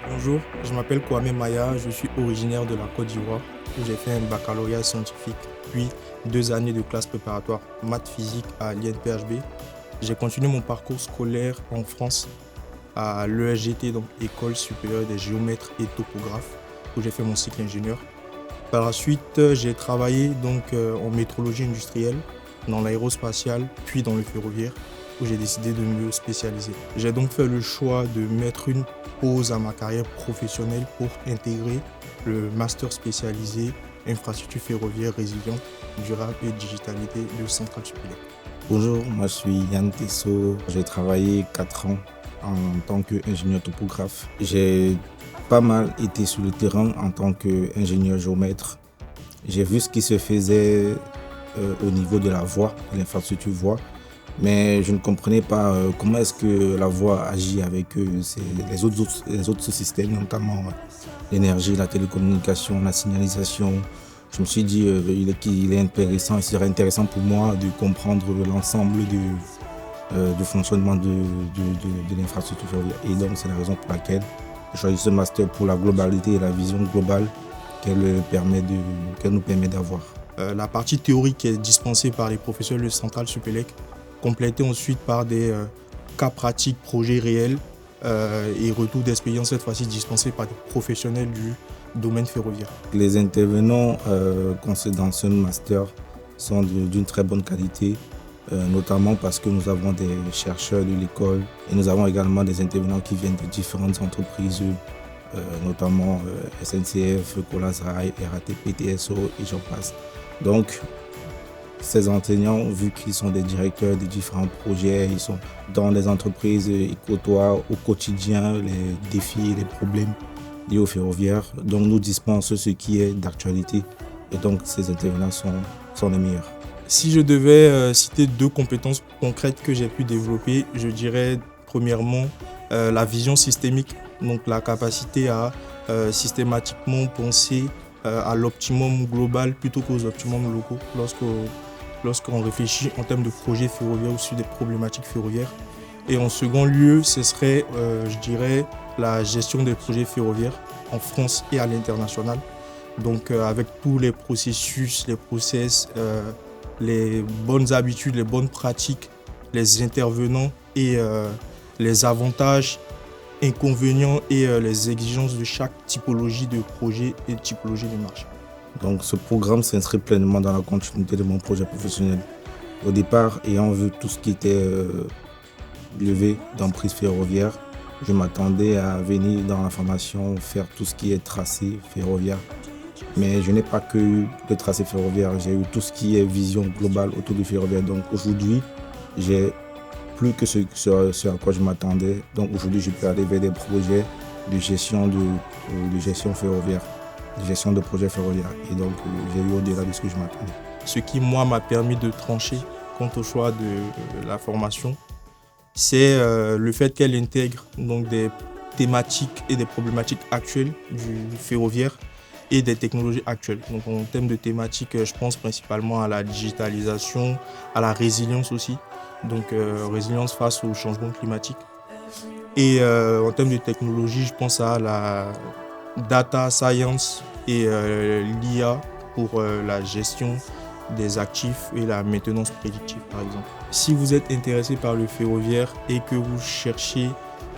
Bonjour, je m'appelle Kwame Maya, je suis originaire de la Côte d'Ivoire où j'ai fait un baccalauréat scientifique, puis 2 années de classe préparatoire maths physique à l'INPHB. J'ai continué mon parcours scolaire en France à l'ESGT, donc École supérieure des géomètres et topographes, où j'ai fait mon cycle ingénieur. Par la suite, j'ai travaillé en métrologie industrielle, dans l'aérospatiale, puis dans le ferroviaire, où j'ai décidé de me spécialiser. J'ai donc fait le choix de mettre une pause à ma carrière professionnelle pour intégrer le master spécialisé infrastructure ferroviaire résiliente, durable et digitalité de Centrale Supélec. Bonjour, moi je suis Yann Tessot. J'ai travaillé 4 ans en tant qu'ingénieur topographe. J'ai pas mal été sur le terrain en tant qu'ingénieur géomètre. J'ai vu ce qui se faisait au niveau de la voie, de l'infrastructure voie, mais je ne comprenais pas comment est-ce que la voie agit avec les autres systèmes, notamment l'énergie, la télécommunication, la signalisation. Je me suis dit il est intéressant, il serait intéressant pour moi de comprendre l'ensemble du fonctionnement de l'infrastructure ferroviaire. Et donc c'est la raison pour laquelle j'ai choisi ce master pour la globalité et la vision globale qu'elle nous permet d'avoir. La partie théorique est dispensée par les professeurs de Centrale Supélec, complétée ensuite par des cas pratiques, projets réels et retours d'expérience, cette fois-ci dispensés par des professionnels du domaine ferroviaire. Les intervenants dans ce master sont d'une très bonne qualité, notamment parce que nous avons des chercheurs de l'école et nous avons également des intervenants qui viennent de différentes entreprises, notamment SNCF, Colas Rail, RATP, TSO et j'en passe. Donc, ces enseignants, vu qu'ils sont des directeurs de différents projets, ils sont dans les entreprises, ils côtoient au quotidien les défis et les problèmes liés au ferroviaire. Donc, nous dispensent ce qui est d'actualité et donc ces intervenants sont les meilleurs. Si je devais citer 2 compétences concrètes que j'ai pu développer, je dirais premièrement la vision systémique, donc la capacité à systématiquement penser à l'optimum global plutôt qu'aux optimums locaux lorsqu'on réfléchit en termes de projets ferroviaires ou sur des problématiques ferroviaires. Et en second lieu, ce serait, je dirais, la gestion des projets ferroviaires en France et à l'international. Donc avec tous les processus, les process, les bonnes habitudes, les bonnes pratiques, les intervenants et les avantages, inconvénients et les exigences de chaque typologie de projet et typologie de marché. Donc ce programme s'inscrit pleinement dans la continuité de mon projet professionnel. Au départ, ayant vu tout ce qui était levé d'emprise ferroviaire, je m'attendais à venir dans la formation faire tout ce qui est tracé ferroviaire. Mais je n'ai pas que eu le tracé ferroviaire, j'ai eu tout ce qui est vision globale autour du ferroviaire. Donc aujourd'hui, j'ai plus que ce à quoi je m'attendais. Donc aujourd'hui, je peux aller vers des projets de gestion ferroviaire, de gestion de projets ferroviaires. Et donc j'ai eu au-delà de ce que je m'attendais. Ce qui, moi, m'a permis de trancher quant au choix de la formation, c'est le fait qu'elle intègre donc des thématiques et des problématiques actuelles du ferroviaire et des technologies actuelles. Donc en termes de thématiques, je pense principalement à la digitalisation, à la résilience aussi, donc résilience face au changement climatique. Et en termes de technologie, je pense à la data science et l'IA pour la gestion des actifs et la maintenance prédictive par exemple. Si vous êtes intéressé par le ferroviaire et que vous cherchez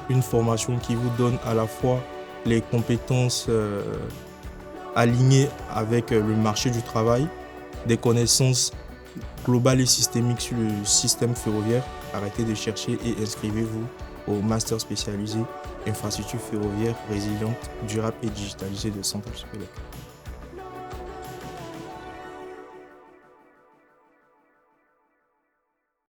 une formation qui vous donne à la fois les compétences alignées avec le marché du travail, des connaissances globales et systémiques sur le système ferroviaire, arrêtez de chercher et inscrivez-vous au master spécialisé infrastructure ferroviaire résiliente, durable et digitalisée de Centrale Supélec.